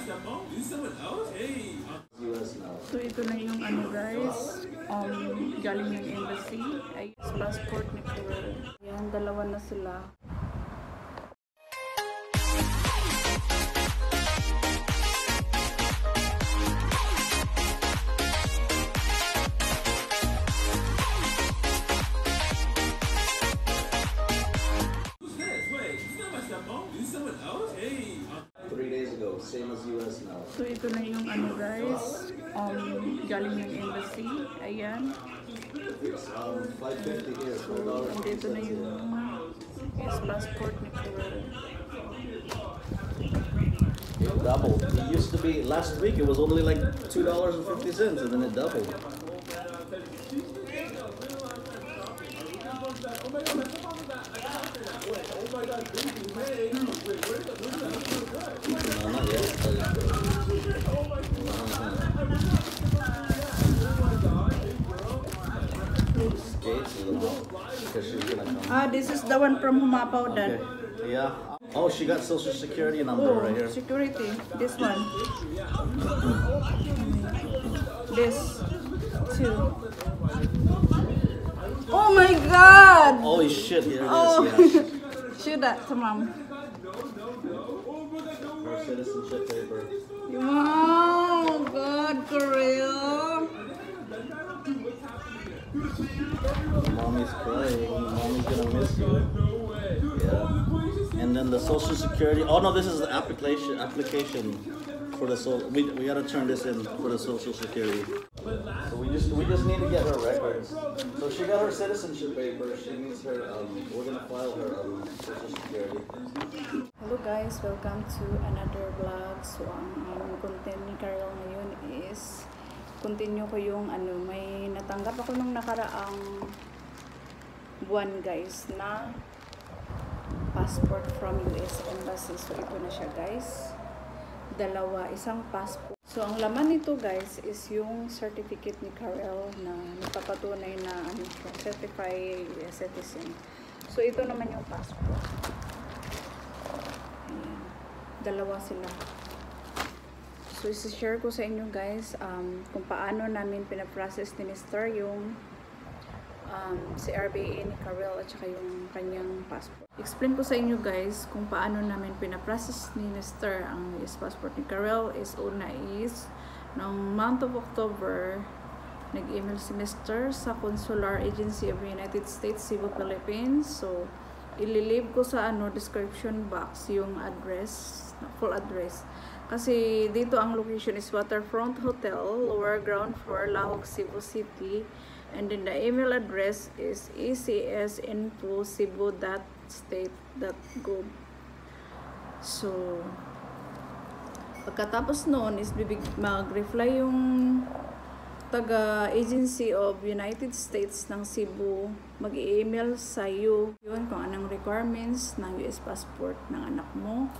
So ito na yung ano guys, galing ng embassy. Ay, passport ni Coral. Yan, dalawa na sila. Same as US now. So ito na yung ano guys, galing ng embassy. Ayan. It's 550 here. So andito na yung passport ni Coral. It doubled. It used to be last week. It was only like $2.50, and then it doubled. No, not yet. This is the one from Humapaw then. Okay. Yeah. Oh, she got social security number right here. Security. This one. This. Two. Oh my God! Holy shit, here it is. Oh. Yeah. Show that to mom. Her citizenship paper. Oh God, Coral. Mommy's crying. Mommy's gonna miss you. Yeah. And then the social security. Oh no, this is the application for the social. We gotta turn this in for the social security. So we just need to get her records. So she got her citizenship paper. She needs her. We're gonna file her social security. Hello guys, welcome to another vlog. So ang content ni Carol ngayon is continue ko yung may natanggap ako nung nakaraang buwan guys na passport from US Embassy. So ito na siya guys. Dalawa, isang passport. So ang laman nito guys is yung certificate ni Carol na nagpapatunay na certified citizen. So ito naman yung passport. Ayan. Dalawa sila. So isi-share ko sa inyo guys kung paano namin pinaprocess ni Mr. yung si RBA ni Carol at saka yung kanyang passport. Explain ko sa inyo guys kung paano namin pinaprocess ni Mr. ang US passport ni Carol. Una is noong month of October nag-email si Mr. sa Consular Agency of the United States, Cebu, Philippines. So ililib ko sa description box yung address, full address. Kasi dito ang location is Waterfront Hotel, lower ground floor, Lahog, Cebu City. And then the email address is ecsinfo.cebu.state.gov. So, pagkatapos noon is mag-reply yung taga-agency of United States ng Cebu. Mag-email sa iyo yun kung anong requirements ng US passport ng anak mo.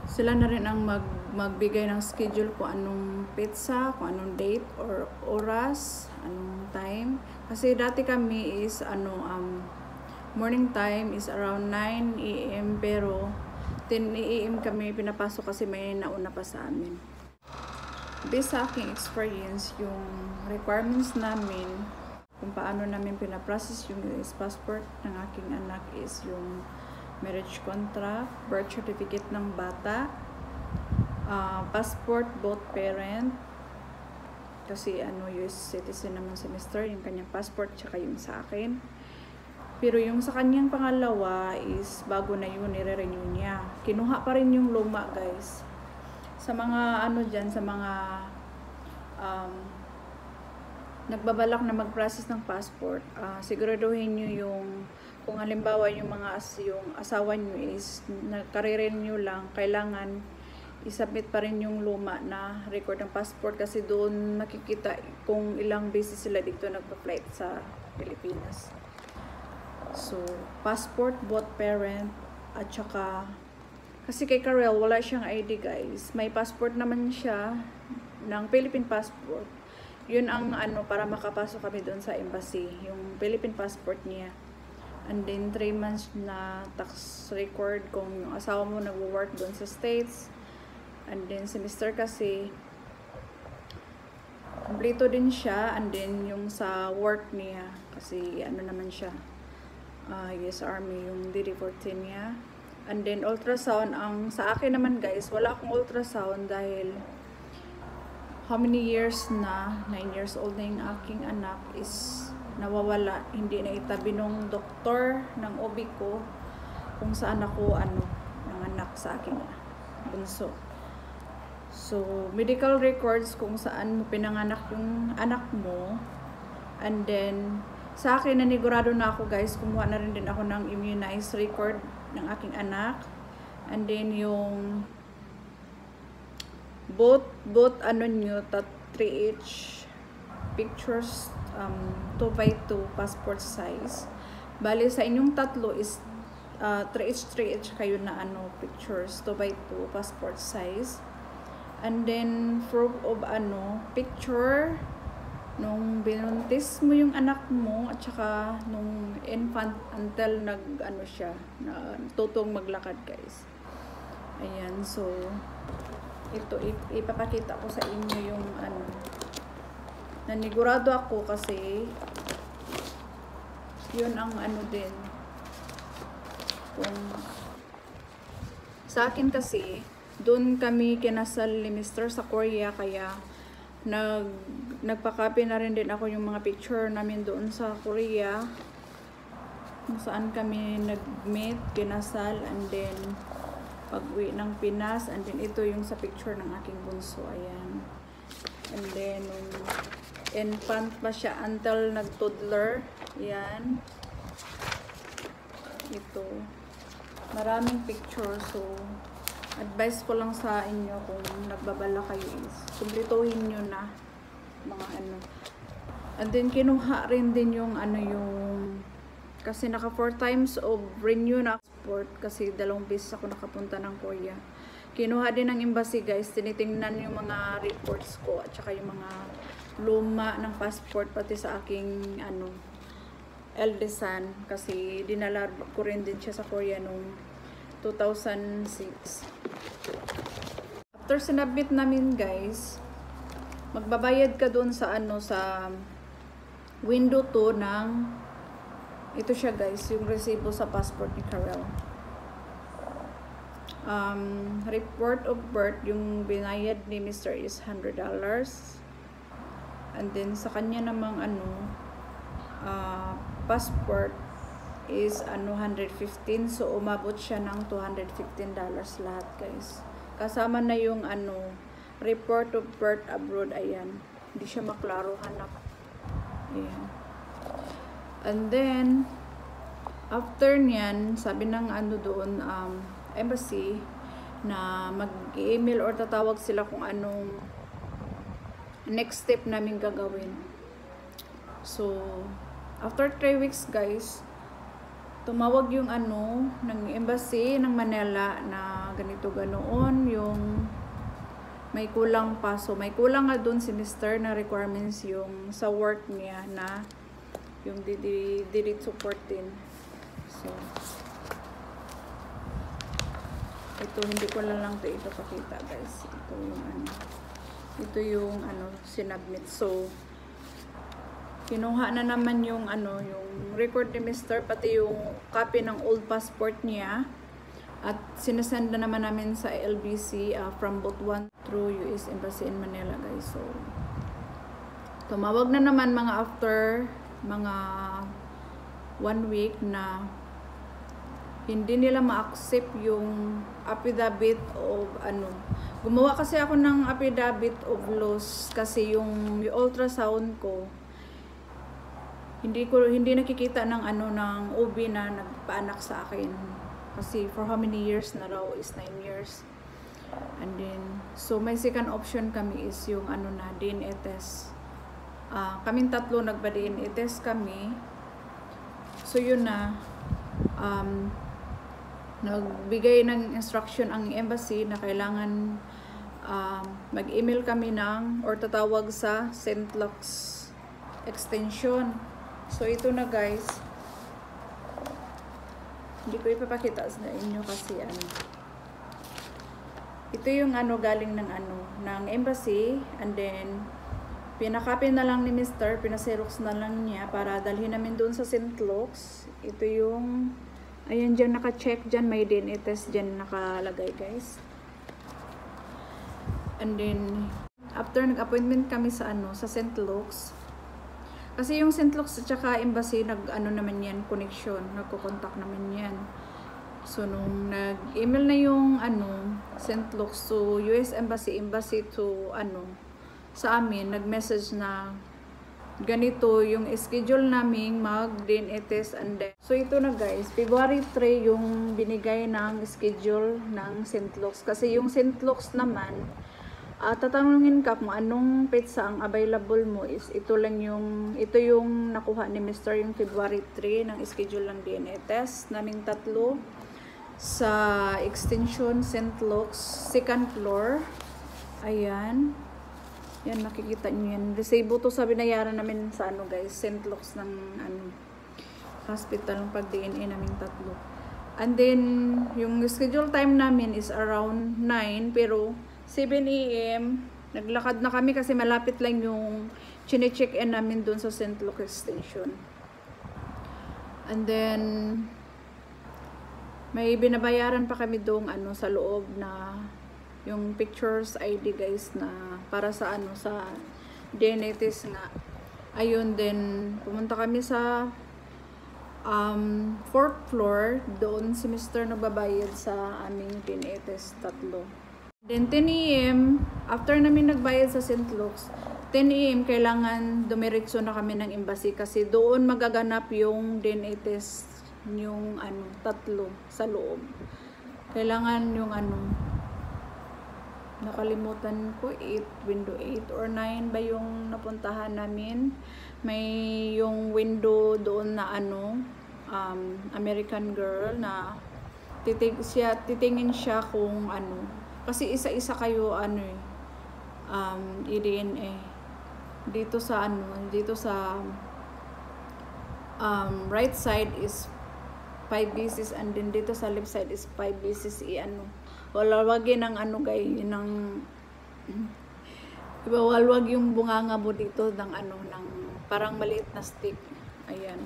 Sila na rin ang magbigay ng schedule kung anong pizza, kung anong date or oras, anong time. Kasi dati kami is morning time is around 9 AM pero 10 AM kami pinapasok kasi may nauna pa sa amin. Based sa aking experience, yung requirements namin kung paano namin pinaprocess yung US passport ng aking anak is yung marriage contract, birth certificate ng bata, passport both parent, kasi US citizen naman si Mr. yung kanyang passport tsaka yung sa akin. Pero yung sa kanyang pangalawa is bago na yun, nire-renew niya. Kinuha pa rin yung luma guys. Sa mga dyan, sa mga nagbabalak na mag-process ng passport, siguraduhin nyo yung kung halimbawa yung asawa nyo is nagkare-renew lang, kailangan isubmit pa rin yung luma na record ng passport kasi doon nakikita kung ilang beses sila dito nagpa-flight sa Pilipinas. So, passport both parent at saka kasi kay Carol wala siyang ID guys. May passport naman siya ng Philippine passport. Yun ang para makapasok kami doon sa embassy, yung Philippine passport niya. And then 3 months na tax record kung yung asawa mo nagwo-work doon sa States. And then si Mr. kasi kumpleto din siya, and then yung sa work niya kasi ano naman siya, US Army yung DD-14 niya. And then ultrasound, ang sa akin naman guys, wala akong ultrasound dahil how many years na, 9 years old na yung aking anak is nawawala, hindi na itabi nung doktor ng OB ko kung saan ako nanganak sa aking bunso. So, medical records kung saan mo pinanganak yung anak mo. And then, sa akin, nanigurado na ako guys, kumuha na rin din ako ng immunized record ng aking anak. And then, yung both 3H pictures, 2x2 passport size. Bali, sa inyong tatlo is 3H kayo na pictures, 2x2 passport size. And then, proof of picture nung binuntis mo yung anak mo at saka nung infant until siya, na tutong maglakad guys. Ayan, so ito ipapakita ko sa inyo yung nanigurado ako kasi yun ang din kung sa akin kasi doon kami kinasal ni Mr. sa Korea, kaya nagpa-copy na rin din ako yung mga picture namin doon sa Korea kung saan kami nag-meet, kinasal, and then pag-uwi ng Pinas, and then ito yung sa picture ng aking bunso, ayan. And then infant pa siya until nag-toddler, ayan. Ito, maraming picture, so advice ko lang sa inyo kung nagbabala kayo is kumplituhin nyo na mga and then kinuha rin din yung kasi naka 4 times of renew na passport kasi 2 beses ako nakapunta ng Korea. Kinuha din ng embassy guys, tinitingnan yung mga reports ko at saka yung mga luma ng passport pati sa aking eldest son kasi dinala ko rin din siya sa Korea nung 2006. After sinabit namin guys, magbabayad ka doon sa sa window 2 ng ito siya guys, yung resibo sa passport ni Karel. Report of birth, yung binayad ni Mr. is $100. And then sa kanya namang passport is 115, so umabot siya ng $215 lahat guys, kasama na yung report of birth abroad. Ayan, hindi siya maklaro hanap. Ayan. And then after niyan, sabi ng doon embassy na mag-email or tatawag sila kung anong next step namin gagawin. So after 3 weeks guys, tumawag yung ng embassy ng Manila na ganito ganoon, yung may kulang pa. So may kulang nga doon si Mr. na requirements yung sa work niya na yung DD-14. So ito, hindi ko lang ito ipapakita guys. Ito yung sinubmit. So kinuha na naman yung yung record ni Mr. pati yung copy ng old passport niya at sinasend na naman namin sa LBC from Butuan through US Embassy in Manila guys. So tumawag na naman mga after mga 1 week na hindi nila ma-accept yung affidavit of gumawa kasi ako ng affidavit of loss kasi yung ultrasound ko hindi nakikita ng ng OB na nagpaanak sa akin kasi for how many years na raw is 9 years. And then so may second option kami is yung DNA test. Kaming tatlo nagpa-DNA test kami. So yun na nagbigay ng instruction ang embassy na kailangan mag-email kami or tatawag sa St. Luke's extension. So ito na guys, hindi ko ipapakita sa inyo kasi Ito yung ano galing ng ng embassy, and then pinakopy na lang ni Mr. Pinaserox na lang niya para dalhin namin doon sa St. Luke's. Ito yung ayan dyan naka-check dyan, may DNA test dyan nakalagay guys. And then after nag-appointment kami sa sa St. Luke's. Kasi yung St. Luke's at saka embassy naman yan, connection, nagko-contact naman yan. So nung nag-email na yung St. Luke's to US Embassy to sa amin, nag-message na ganito yung schedule naming mag-DNA test, and then so ito na guys, February 3 yung binigay ng schedule ng St. Luke's. Kasi yung St. Luke's naman, tatanungin ka kung anong pizza ang available mo, is ito yung nakuha ni Mr. yung February 3 ng schedule ng DNA test naming tatlo sa extension St. Luke's 2nd floor. Ayan, yan makikita nyo yan, resibo to sa binayaran namin sa guys, St. Luke's ng hospital ng pag DNA naming tatlo. And then yung schedule time namin is around 9, pero 7 AM, naglakad na kami kasi malapit lang yung chine-check-in namin dun sa St. Luke Extension. And then, may binabayaran pa kami doon sa loob na yung pictures ID guys, na para sa sa DNA test nga. Ayun, then pumunta kami sa 4th floor, doon si Mr. nagbabayad sa aming DNA test tatlo. Then 10 AM, after namin nagbayad sa St. Luke's, 10 AM kailangan dumiretso na kami ng embassy kasi doon magaganap yung DNA test yung tatlo sa loob. Kailangan yung nakalimutan ko, window 8 or 9 ba yung napuntahan namin. May yung window doon na American girl na titingin siya kung kasi isa-isa kayo i-DNA dito sa right side is 5 pieces, and then dito sa left side is 5 pieces. Walawagin ng ng iwawalwag yung bunganga mo dito ng ng parang maliit na stick. Ayan,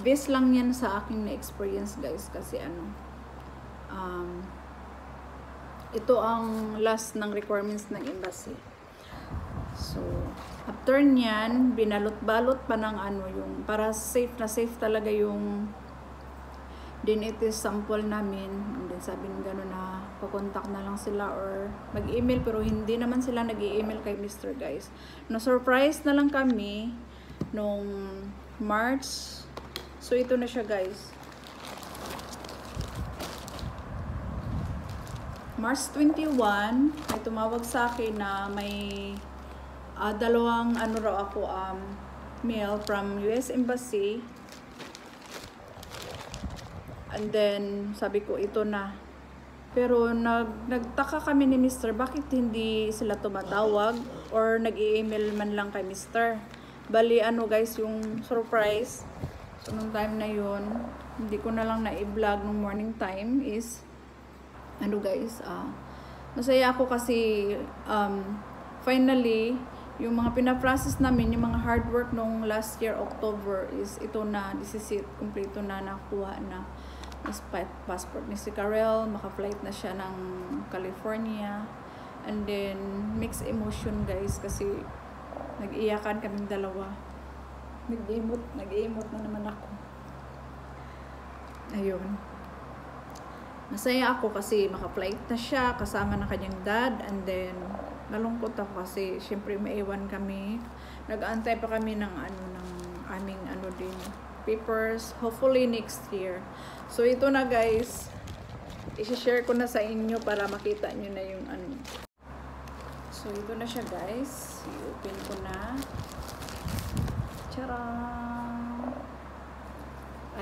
base lang yan sa aking na experience guys, kasi ito ang last ng requirements ng embassy. So, after nyan, binalot-balot pa ng yung para safe talaga yung DNA test sample namin. And then sabi ng gano'n na pakontak na lang sila or mag-email, pero hindi naman sila nag-i-email kay Mr. guys. Na-surprise na lang kami nung March. So, ito na siya guys. March 21, may tumawag sa akin na may dalawang mail from US Embassy. And then, sabi ko, ito na. Pero, nagtaka kami ni Mr. bakit hindi sila tumatawag or nag-i-email man lang kay Mr. Bali, guys, yung surprise. So, nung time na yun, hindi ko na lang na-i-vlog nung morning time is, guys, masaya ako kasi, finally, yung mga pinaprocess namin, yung mga hard work nung last year, October, is ito na, kompleto na, nakuha na. Passport ni si Karel, maka-flight na siya ng California. And then mixed emotion guys, kasi nag-iyakan kaming dalawa. Nag-iimot na naman ako. Ayun, masaya ako kasi maka-flight na siya kasama na kanyang dad. And then nalungkot ako kasi syempre maiwan kami. Nag-aantay pa kami ng ng aming din papers, hopefully next year. So ito na guys, i-share ko na sa inyo para makita nyo na yung So ito na siya guys, i-open ko na. Tcharam!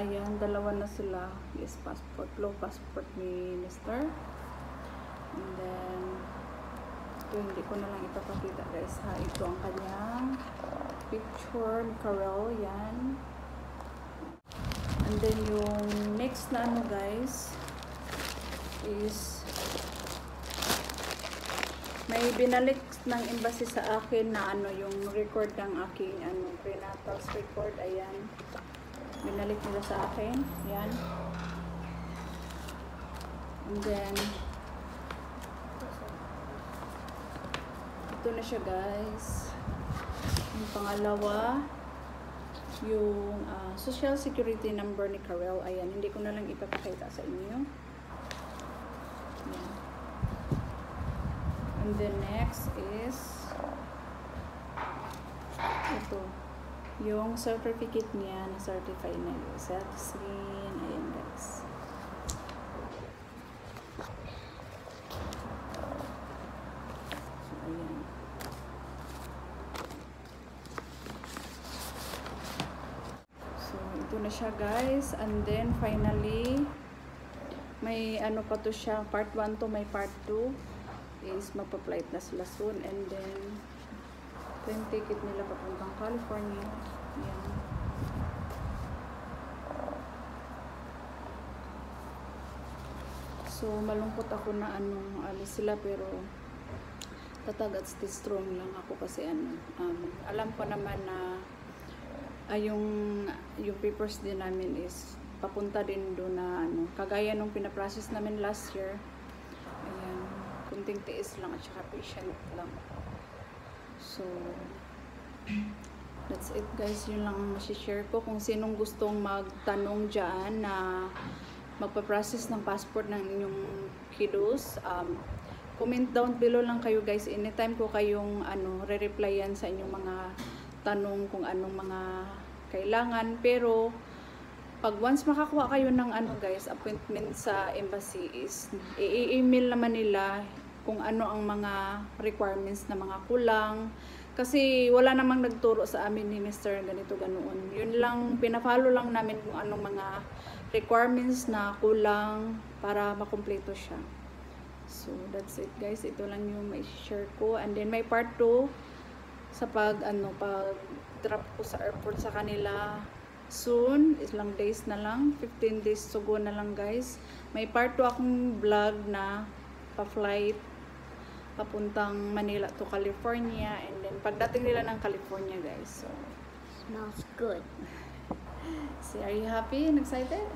Ayan, dalawa na sila. Yes, passport, low passport ni Mr. And then ito, hindi ko na lang ipapakita guys ha. Ito ang kanyang picture ni Karel, yan. And then yung next na guys is May binalik ng embassy sa akin na ano, yung record ng aking ano, prenatals record. Ayan. Binalik nila sa akin. Ayan. And then, ito na siya guys. Yung pangalawa, yung social security number ni Karel. Ayan, hindi ko na lang ipapakita sa inyo. Ayan. And then next is ito, yung certificate niya na certify na self-screen. Ayan guys. So, ayan. So, ito na siya guys. And then finally, may ano pa to siya, part 1 to may part 2 is magpa-flight na sila soon. And then plane ticket nila papuntang California. Ayan. So malungkot ako na anong alis sila, pero tatag at stay strong lang ako kasi ano, alam ko naman na yung papers din namin is papunta din doon na ano, kagaya nung pinaprocess namin last year. Ayan, kunting tiis lang at saka patient lang. So that's it guys, yun lang ang masishare ko. Kung sinong gustong magtanong dyan na magpa-process ng passport ng inyong kiddos, comment down below lang kayo guys. Anytime ko kayong ano, re-replyan sa inyong mga tanong kung anong mga kailangan. Pero pag once makakuha kayo ng ano guys, appointment sa embassy, is i-email naman nila kung ano ang mga requirements na mga kulang. Kasi wala namang nagturo sa amin ni Mr. ganito ganoon. Yun lang, pina-follow lang namin kung anong mga requirements na kulang para makumpleto siya. So that's it guys, ito lang yung may share ko. And then may part 2 sa pag drop ko sa airport sa kanila soon, ilang days na lang, 15 days to go na lang guys. May part 2 akong vlog na pa-flight papuntang Manila to California, and then pagdating nila ng California guys. So Smells good. see, are you happy and excited?